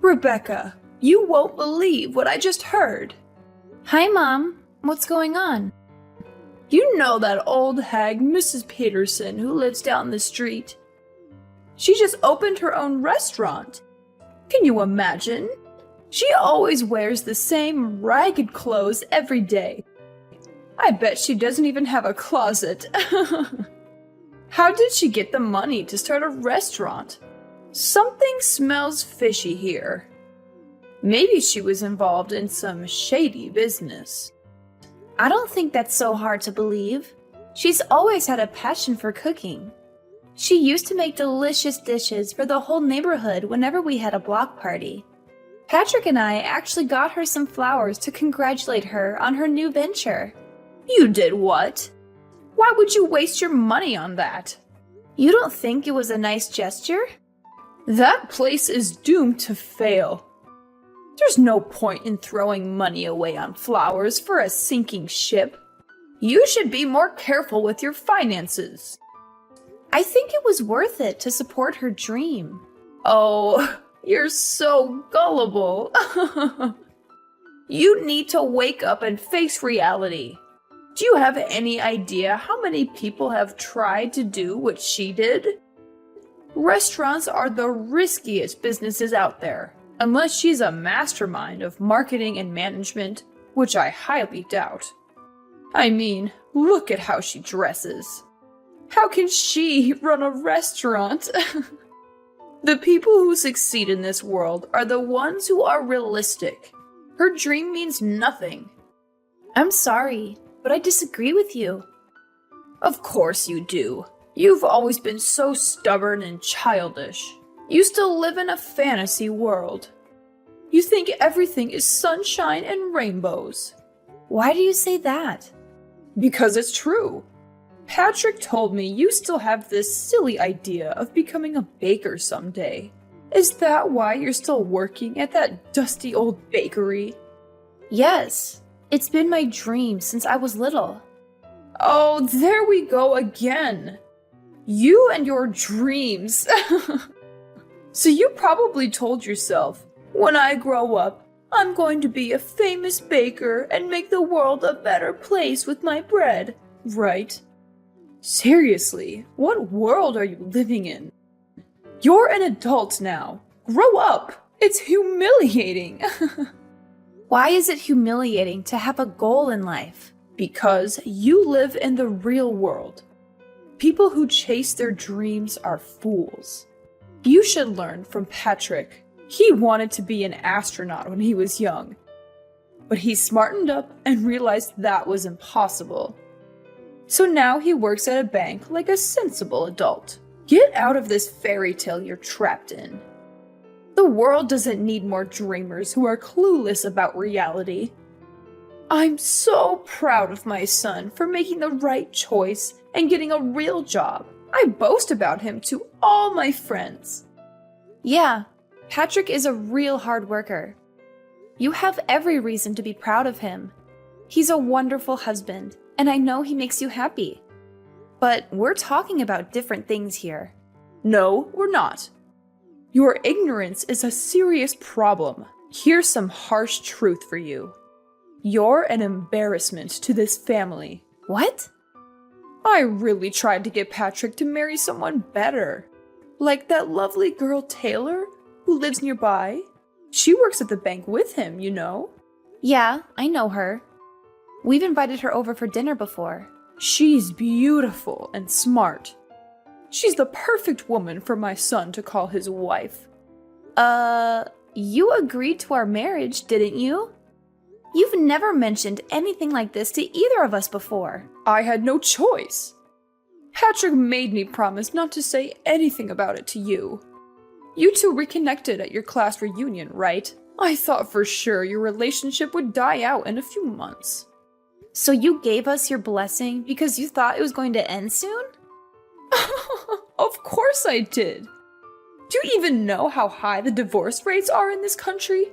Rebecca, you won't believe what I just heard. Hi, Mom. What's going on? You know that old hag, Mrs. Peterson, who lives down the street? She just opened her own restaurant. Can you imagine? She always wears the same ragged clothes every day. I bet she doesn't even have a closet. How did she get the money to start a restaurant? Something smells fishy here. Maybe she was involved in some shady business. I don't think that's so hard to believe. She's always had a passion for cooking. She used to make delicious dishes for the whole neighborhood whenever we had a block party. Patrick and I actually got her some flowers to congratulate her on her new venture. You did what? Why would you waste your money on that? You don't think it was a nice gesture? That place is doomed to fail. There's no point in throwing money away on flowers for a sinking ship. You should be more careful with your finances. I think it was worth it to support her dream. Oh, you're so gullible. You need to wake up and face reality. Do you have any idea how many people have tried to do what she did? Restaurants are the riskiest businesses out there, unless she's a mastermind of marketing and management, which I highly doubt. I mean, look at how she dresses. How can she run a restaurant? The people who succeed in this world are the ones who are realistic. Her dream means nothing. I'm sorry, but I disagree with you. Of course you do. You've always been so stubborn and childish. You still live in a fantasy world. You think everything is sunshine and rainbows. Why do you say that? Because it's true. Patrick told me you still have this silly idea of becoming a baker someday. Is that why you're still working at that dusty old bakery? Yes, it's been my dream since I was little. Oh, there we go again. You and your dreams. So you probably told yourself, when I grow up, I'm going to be a famous baker and make the world a better place with my bread, right? Seriously, what world are you living in? You're an adult now. Grow up. It's humiliating. Why is it humiliating to have a goal in life? Because you live in the real world. People who chase their dreams are fools. You should learn from Patrick. He wanted to be an astronaut when he was young. But he smartened up and realized that was impossible. So now he works at a bank like a sensible adult. Get out of this fairy tale you're trapped in. The world doesn't need more dreamers who are clueless about reality. I'm so proud of my son for making the right choice and getting a real job. I boast about him to all my friends. Yeah, Patrick is a real hard worker. You have every reason to be proud of him. He's a wonderful husband, and I know he makes you happy. But we're talking about different things here. No, we're not. Your ignorance is a serious problem. Here's some harsh truth for you. You're an embarrassment to this family. What? I really tried to get Patrick to marry someone better. Like that lovely girl Taylor, who lives nearby. She works at the bank with him, you know. Yeah, I know her. We've invited her over for dinner before. She's beautiful and smart. She's the perfect woman for my son to call his wife. You agreed to our marriage, didn't you? You've never mentioned anything like this to either of us before. I had no choice. Patrick made me promise not to say anything about it to you. You two reconnected at your class reunion, right? I thought for sure your relationship would die out in a few months. So you gave us your blessing because you thought it was going to end soon? Of course I did. Do you even know how high the divorce rates are in this country?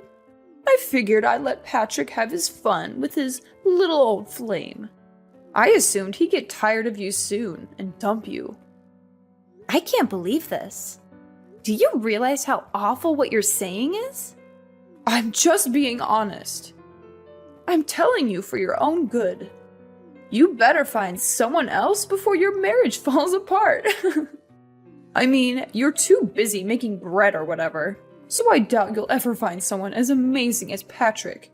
I figured I'd let Patrick have his fun with his little old flame. I assumed he'd get tired of you soon and dump you. I can't believe this. Do you realize how awful what you're saying is? I'm just being honest. I'm telling you for your own good. You better find someone else before your marriage falls apart. I mean, you're too busy making bread or whatever, so I doubt you'll ever find someone as amazing as Patrick.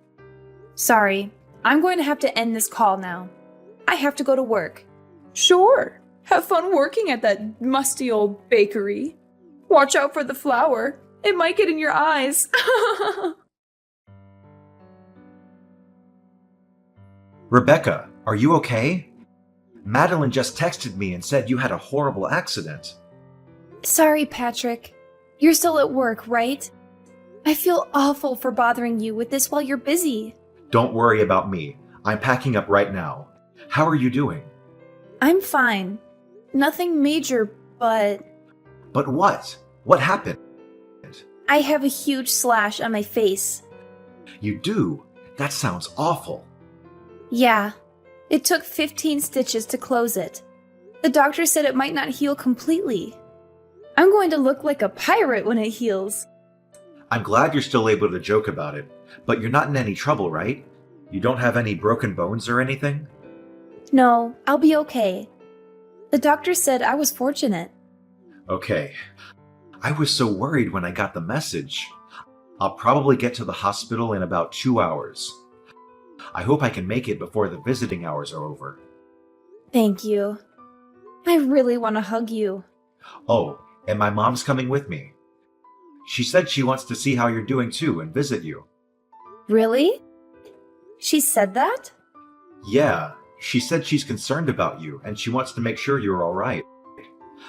Sorry, I'm going to have to end this call now. I have to go to work. Sure, have fun working at that musty old bakery. Watch out for the flour. It might get in your eyes. Rebecca, are you okay? Madeline just texted me and said you had a horrible accident. Sorry, Patrick. You're still at work, right? I feel awful for bothering you with this while you're busy. Don't worry about me. I'm packing up right now. How are you doing? I'm fine. Nothing major, but... But what? What happened? I have a huge slash on my face. You do? That sounds awful. Yeah. It took 15 stitches to close it. The doctor said it might not heal completely. I'm going to look like a pirate when it heals. I'm glad you're still able to joke about it, but you're not in any trouble, right? You don't have any broken bones or anything? No, I'll be okay. The doctor said I was fortunate. Okay. I was so worried when I got the message. I'll probably get to the hospital in about 2 hours. I hope I can make it before the visiting hours are over. Thank you. I really want to hug you. Oh, and my mom's coming with me. She said she wants to see how you're doing too and visit you. Really? She said that? Yeah, she said she's concerned about you and she wants to make sure you're all right.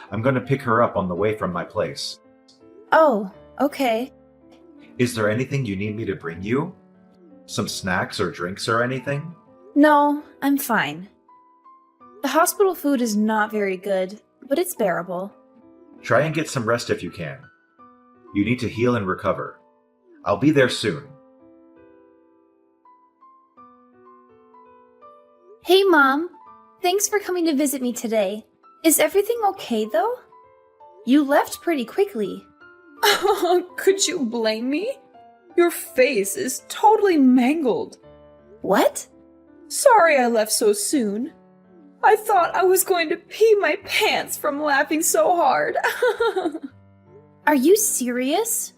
I'm going to pick her up on the way from my place. Oh, okay. Is there anything you need me to bring you? Some snacks or drinks or anything? No, I'm fine. The hospital food is not very good, but it's bearable. Try and get some rest if you can. You need to heal and recover. I'll be there soon. Hey, Mom. Thanks for coming to visit me today. Is everything okay, though? You left pretty quickly. Could you blame me? Your face is totally mangled. What? Sorry I left so soon. I thought I was going to pee my pants from laughing so hard. Are you serious?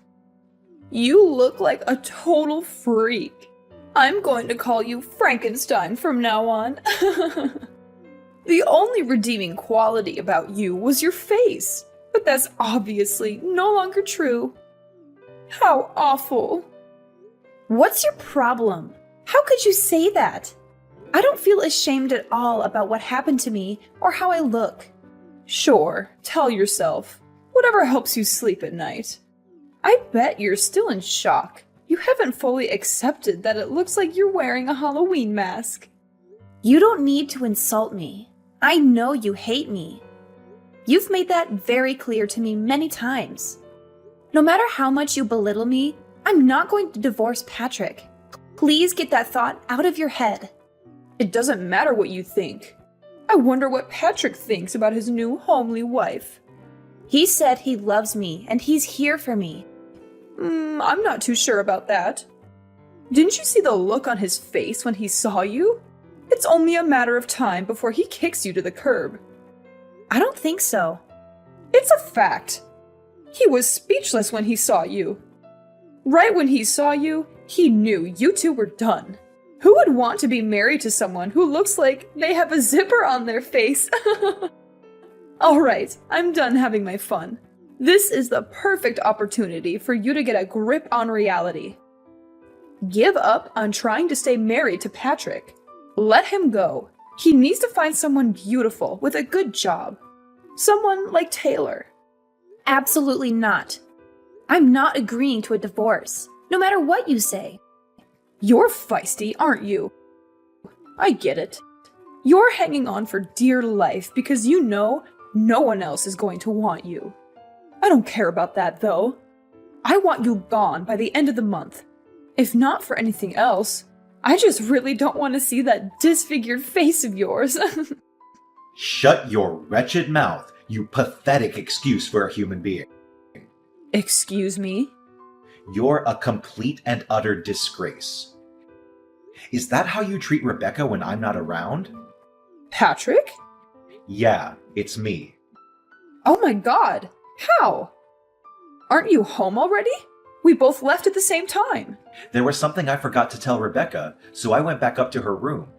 You look like a total freak. I'm going to call you Frankenstein from now on. The only redeeming quality about you was your face, but that's obviously no longer true. How awful. What's your problem? How could you say that? I don't feel ashamed at all about what happened to me or how I look. Sure, tell yourself. Whatever helps you sleep at night. I bet you're still in shock. You haven't fully accepted that it looks like you're wearing a Halloween mask. You don't need to insult me. I know you hate me. You've made that very clear to me many times. No matter how much you belittle me, I'm not going to divorce Patrick. Please get that thought out of your head. It doesn't matter what you think. I wonder what Patrick thinks about his new homely wife. He said he loves me and he's here for me. I'm not too sure about that. Didn't you see the look on his face when he saw you? It's only a matter of time before he kicks you to the curb. I don't think so. It's a fact. He was speechless when he saw you. Right when he saw you, he knew you two were done. Who would want to be married to someone who looks like they have a zipper on their face? Alright, I'm done having my fun. This is the perfect opportunity for you to get a grip on reality. Give up on trying to stay married to Patrick. Let him go. He needs to find someone beautiful with a good job. Someone like Taylor. Absolutely not. I'm not agreeing to a divorce, no matter what you say. You're feisty, aren't you? I get it. You're hanging on for dear life because you know no one else is going to want you. I don't care about that, though. I want you gone by the end of the month. If not for anything else, I just really don't want to see that disfigured face of yours. Shut your wretched mouth, you pathetic excuse for a human being. Excuse me? You're a complete and utter disgrace. Is that how you treat Rebecca when I'm not around? Patrick? Yeah, it's me. Oh my god! How? Aren't you home already? We both left at the same time. There was something I forgot to tell Rebecca, so I went back up to her room.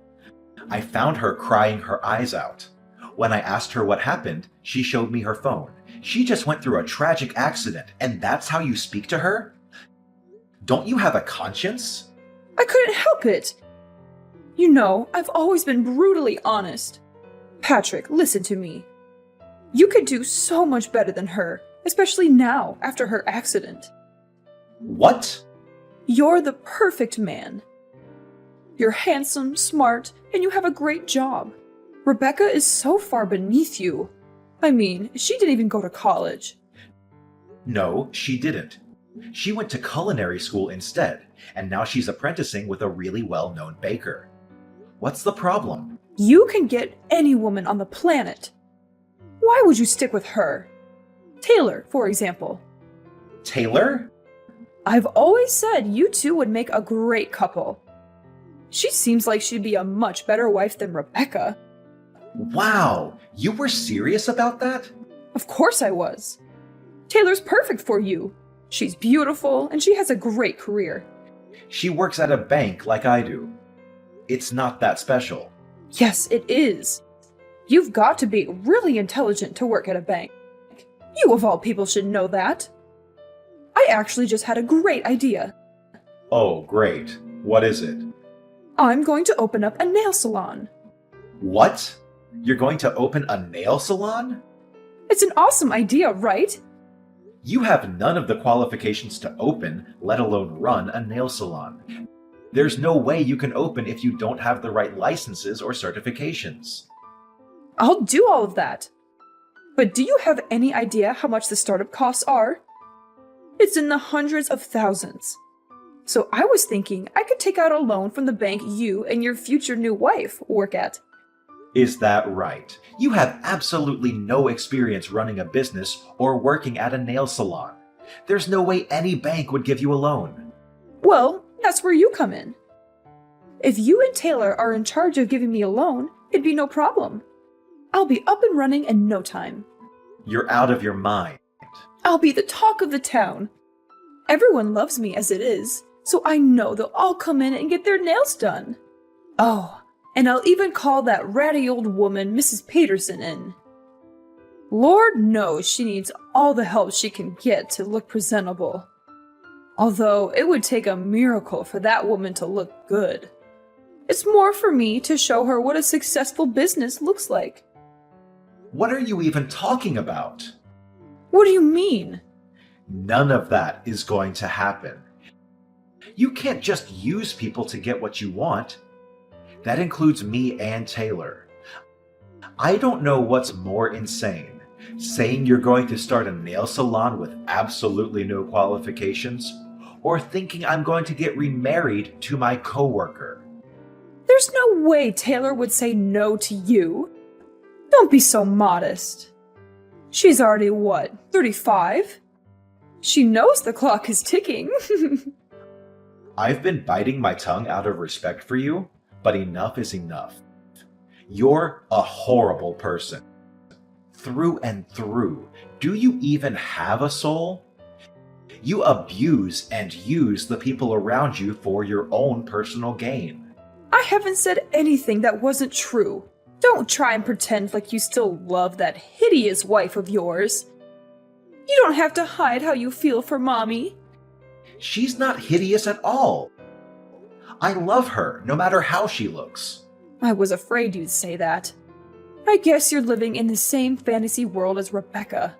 I found her crying her eyes out. When I asked her what happened, she showed me her phone. She just went through a tragic accident, and that's how you speak to her? Don't you have a conscience? I couldn't help it. You know, I've always been brutally honest. Patrick, listen to me. You could do so much better than her, especially now, after her accident. What? You're the perfect man. You're handsome, smart, and you have a great job. Rebecca is so far beneath you. I mean, she didn't even go to college. No, she didn't. She went to culinary school instead, and now she's apprenticing with a really well-known baker. What's the problem? You can get any woman on the planet. Why would you stick with her? Taylor, for example. Taylor? I've always said you two would make a great couple. She seems like she'd be a much better wife than Rebecca. Wow, you were serious about that? Of course I was. Taylor's perfect for you. She's beautiful and she has a great career. She works at a bank like I do. It's not that special. Yes, it is. You've got to be really intelligent to work at a bank. You of all people should know that. I actually just had a great idea. Oh, great. What is it? I'm going to open up a nail salon. What? You're going to open a nail salon? It's an awesome idea, right? You have none of the qualifications to open, let alone run a nail salon. There's no way you can open if you don't have the right licenses or certifications. I'll do all of that. But do you have any idea how much the startup costs are? It's in the hundreds of thousands. So I was thinking I could take out a loan from the bank you and your future new wife work at. Is that right? You have absolutely no experience running a business or working at a nail salon. There's no way any bank would give you a loan. Well, that's where you come in. If you and Taylor are in charge of giving me a loan, it'd be no problem. I'll be up and running in no time. You're out of your mind. I'll be the talk of the town. Everyone loves me as it is, so I know they'll all come in and get their nails done. Oh, and I'll even call that ratty old woman Mrs. Peterson in. Lord knows she needs all the help she can get to look presentable. Although it would take a miracle for that woman to look good. It's more for me to show her what a successful business looks like. What are you even talking about? What do you mean? None of that is going to happen. You can't just use people to get what you want. That includes me and Taylor. I don't know what's more insane, saying you're going to start a nail salon with absolutely no qualifications, or thinking I'm going to get remarried to my coworker. There's no way Taylor would say no to you. Don't be so modest. She's already, 35? She knows the clock is ticking. I've been biting my tongue out of respect for you, but enough is enough. You're a horrible person. Through and through. Do you even have a soul? You abuse and use the people around you for your own personal gain. I haven't said anything that wasn't true. Don't try and pretend like you still love that hideous wife of yours. You don't have to hide how you feel for Mommy. She's not hideous at all. I love her, no matter how she looks. I was afraid you'd say that. I guess you're living in the same fantasy world as Rebecca.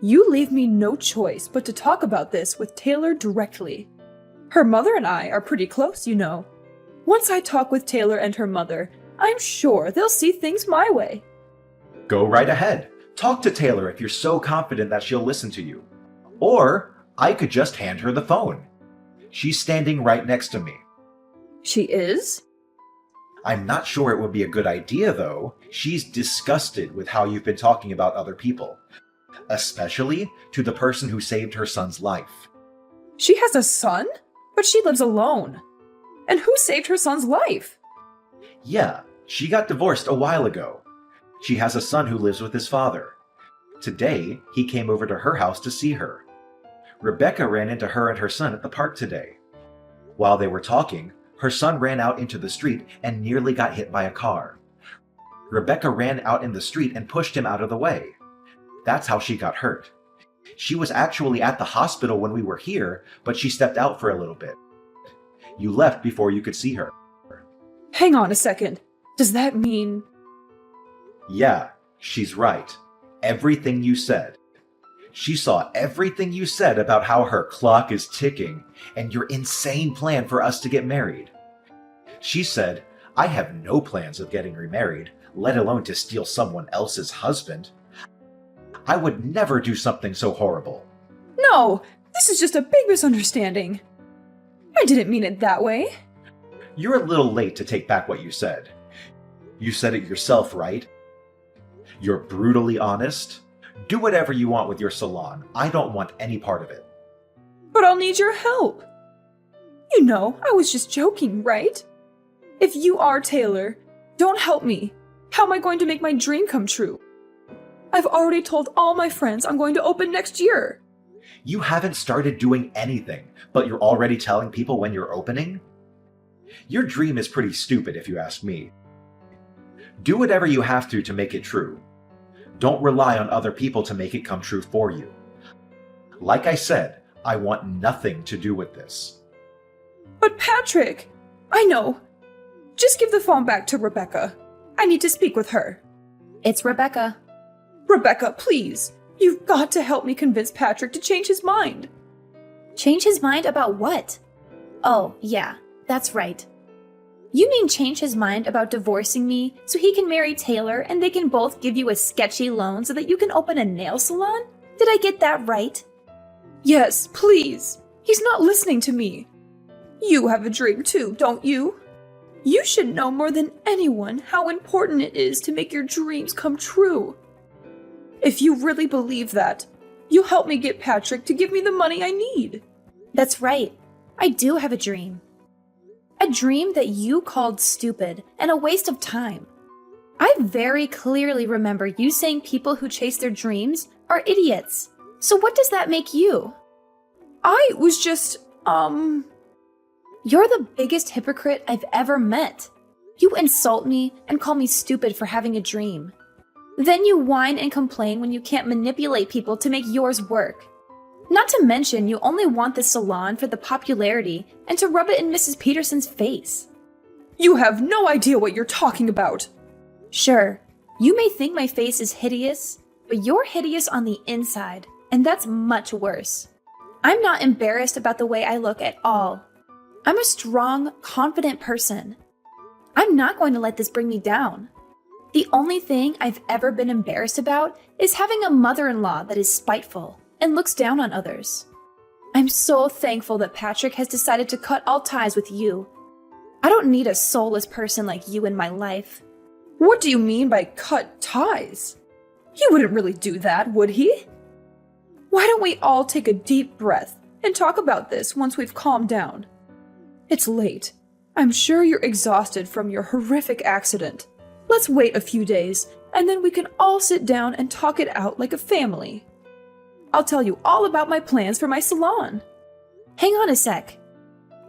You leave me no choice but to talk about this with Taylor directly. Her mother and I are pretty close, you know. Once I talk with Taylor and her mother, I'm sure they'll see things my way. Go right ahead. Talk to Taylor if you're so confident that she'll listen to you. Or I could just hand her the phone. She's standing right next to me. She is? I'm not sure it would be a good idea, though. She's disgusted with how you've been talking about other people. especially to the person who saved her son's life. She has a son? But she lives alone. And who saved her son's life? Yeah, she got divorced a while ago. She has a son who lives with his father. Today, he came over to her house to see her. Rebecca ran into her and her son at the park today. While they were talking, her son ran out into the street and nearly got hit by a car. Rebecca ran out in the street and pushed him out of the way. That's how she got hurt. She was actually at the hospital when we were here, but she stepped out for a little bit. You left before you could see her. Hang on a second. Does that mean... Yeah, she's right. Everything you said. She saw everything you said about how her clock is ticking and your insane plan for us to get married. She said, I have no plans of getting remarried, let alone to steal someone else's husband. I would never do something so horrible. No, this is just a big misunderstanding. I didn't mean it that way. You're a little late to take back what you said. You said it yourself, right? You're brutally honest. Do whatever you want with your salon. I don't want any part of it. But I'll need your help. You know, I was just joking, right? If you are Taylor, don't help me. How am I going to make my dream come true? I've already told all my friends I'm going to open next year. You haven't started doing anything, but you're already telling people when you're opening? Your dream is pretty stupid if you ask me. Do whatever you have to make it true. Don't rely on other people to make it come true for you. Like I said, I want nothing to do with this. But Patrick, I know. Just give the phone back to Rebecca. I need to speak with her. It's Rebecca. Rebecca, please. You've got to help me convince Patrick to change his mind. Change his mind about what? Oh, yeah, that's right. You mean change his mind about divorcing me so he can marry Taylor and they can both give you a sketchy loan so that you can open a nail salon? Did I get that right? Yes, please. He's not listening to me. You have a dream too, don't you? You should know more than anyone how important it is to make your dreams come true. If you really believe that, you'll help me get Patrick to give me the money I need. That's right. I do have a dream. A dream that you called stupid and a waste of time. I very clearly remember you saying people who chase their dreams are idiots. So what does that make you? I was just, You're the biggest hypocrite I've ever met. You insult me and call me stupid for having a dream. Then you whine and complain when you can't manipulate people to make yours work. Not to mention, you only want this salon for the popularity and to rub it in Mrs. Peterson's face. You have no idea what you're talking about. Sure, you may think my face is hideous, but you're hideous on the inside, and that's much worse. I'm not embarrassed about the way I look at all. I'm a strong, confident person. I'm not going to let this bring me down. The only thing I've ever been embarrassed about is having a mother-in-law that is spiteful and looks down on others. I'm so thankful that Patrick has decided to cut all ties with you. I don't need a soulless person like you in my life. What do you mean by cut ties? He wouldn't really do that, would he? Why don't we all take a deep breath and talk about this once we've calmed down? It's late. I'm sure you're exhausted from your horrific accident. Let's wait a few days, and then we can all sit down and talk it out like a family. I'll tell you all about my plans for my salon. Hang on a sec.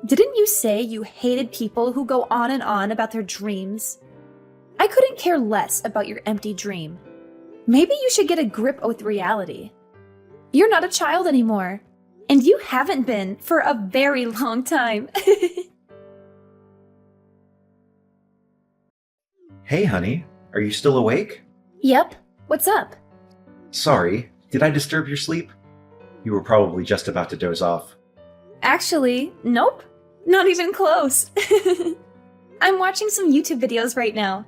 Didn't you say you hated people who go on and on about their dreams? I couldn't care less about your empty dream. Maybe you should get a grip with reality. You're not a child anymore, and you haven't been for a very long time. Hey, honey, are you still awake? Yep, what's up? Sorry, did I disturb your sleep? You were probably just about to doze off. Actually, nope, not even close. I'm watching some YouTube videos right now.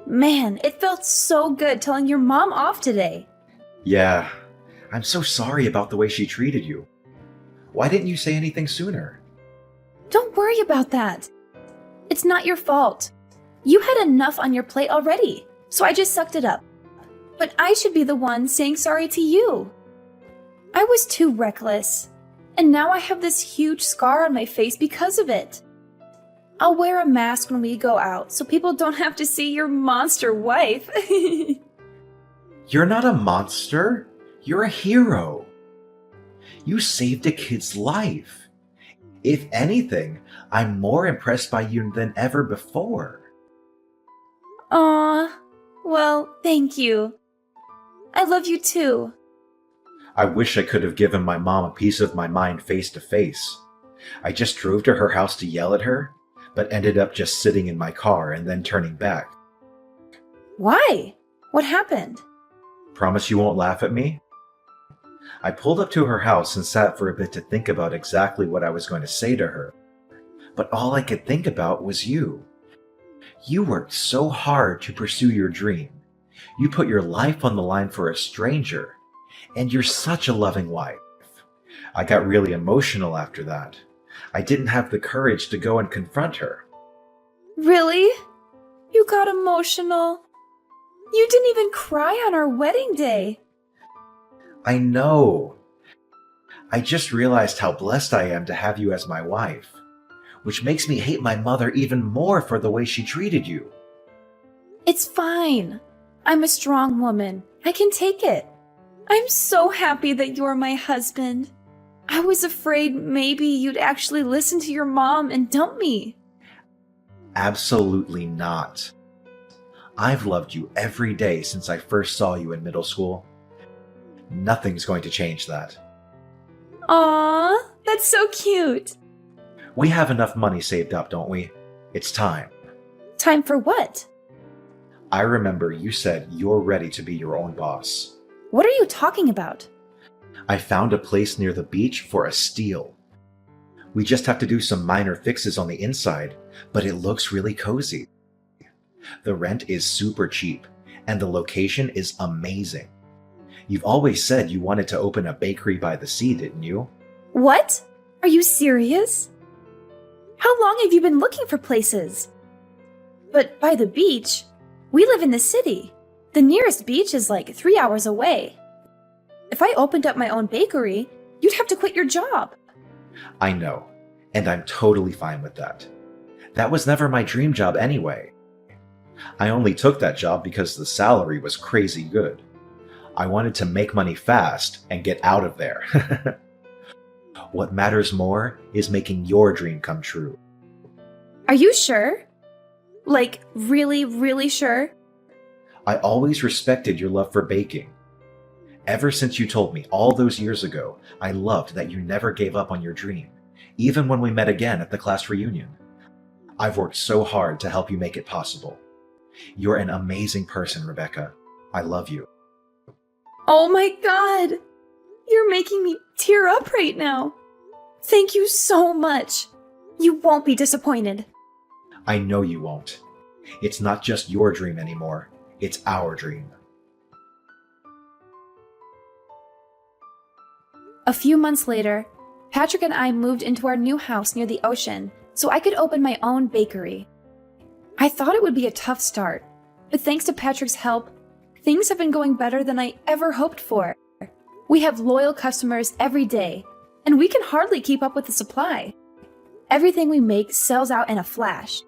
Man, it felt so good telling your mom off today. Yeah, I'm so sorry about the way she treated you. Why didn't you say anything sooner? Don't worry about that. It's not your fault. You had enough on your plate already, so I just sucked it up. But I should be the one saying sorry to you. I was too reckless, and now I have this huge scar on my face because of it. I'll wear a mask when we go out so people don't have to see your monster wife. You're not a monster. You're a hero. You saved a kid's life. If anything, I'm more impressed by you than ever before. Aw, well, thank you. I love you too. I wish I could have given my mom a piece of my mind face to face. I just drove to her house to yell at her, but ended up just sitting in my car and then turning back. Why? What happened? Promise you won't laugh at me? I pulled up to her house and sat for a bit to think about exactly what I was going to say to her. But all I could think about was you. You worked so hard to pursue your dream. You put your life on the line for a stranger. And you're such a loving wife. I got really emotional after that. I didn't have the courage to go and confront her. Really? You got emotional? You didn't even cry on our wedding day. I know. I just realized how blessed I am to have you as my wife, which makes me hate my mother even more for the way she treated you. It's fine. I'm a strong woman. I can take it. I'm so happy that you're my husband. I was afraid maybe you'd actually listen to your mom and dump me. Absolutely not. I've loved you every day since I first saw you in middle school. Nothing's going to change that. Aww, that's so cute. We have enough money saved up, don't we? It's time. Time for what? I remember you said you're ready to be your own boss. What are you talking about? I found a place near the beach for a steal. We just have to do some minor fixes on the inside, but it looks really cozy. The rent is super cheap, and the location is amazing. You've always said you wanted to open a bakery by the sea, didn't you? What? Are you serious? How long have you been looking for places? But by the beach? We live in the city. The nearest beach is like 3 hours away. If I opened up my own bakery, you'd have to quit your job. I know, and I'm totally fine with that. That was never my dream job anyway. I only took that job because the salary was crazy good. I wanted to make money fast and get out of there. What matters more is making your dream come true. Are you sure? Like, really, really sure? I always respected your love for baking. Ever since you told me all those years ago, I loved that you never gave up on your dream, even when we met again at the class reunion. I've worked so hard to help you make it possible. You're an amazing person, Rebecca. I love you. Oh my god! You're making me tear up right now. Thank you so much. You won't be disappointed. I know you won't. It's not just your dream anymore. It's our dream. A few months later, Patrick and I moved into our new house near the ocean so I could open my own bakery. I thought it would be a tough start, but thanks to Patrick's help, things have been going better than I ever hoped for. We have loyal customers every day, and we can hardly keep up with the supply. Everything we make sells out in a flash.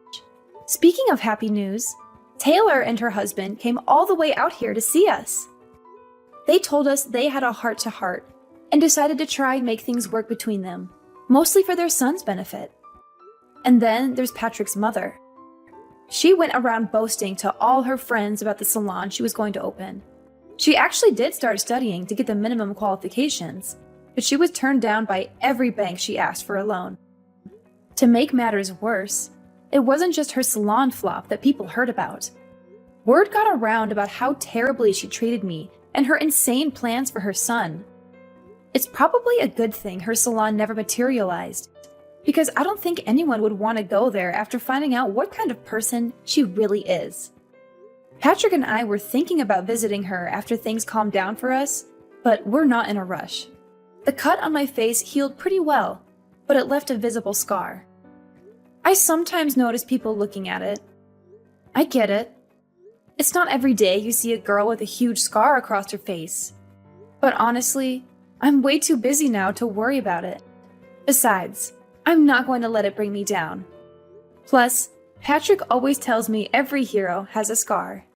Speaking of happy news, Taylor and her husband came all the way out here to see us. They told us they had a heart-to-heart and decided to try and make things work between them, mostly for their son's benefit. And then there's Patrick's mother. She went around boasting to all her friends about the salon she was going to open. She actually did start studying to get the minimum qualifications, but she was turned down by every bank she asked for a loan. To make matters worse, it wasn't just her salon flop that people heard about. Word got around about how terribly she treated me and her insane plans for her son. It's probably a good thing her salon never materialized, because I don't think anyone would want to go there after finding out what kind of person she really is. Patrick and I were thinking about visiting her after things calmed down for us, but we're not in a rush. The cut on my face healed pretty well, but it left a visible scar. I sometimes notice people looking at it. I get it. It's not every day you see a girl with a huge scar across her face. But honestly, I'm way too busy now to worry about it. Besides, I'm not going to let it bring me down. Plus, Patrick always tells me every hero has a scar.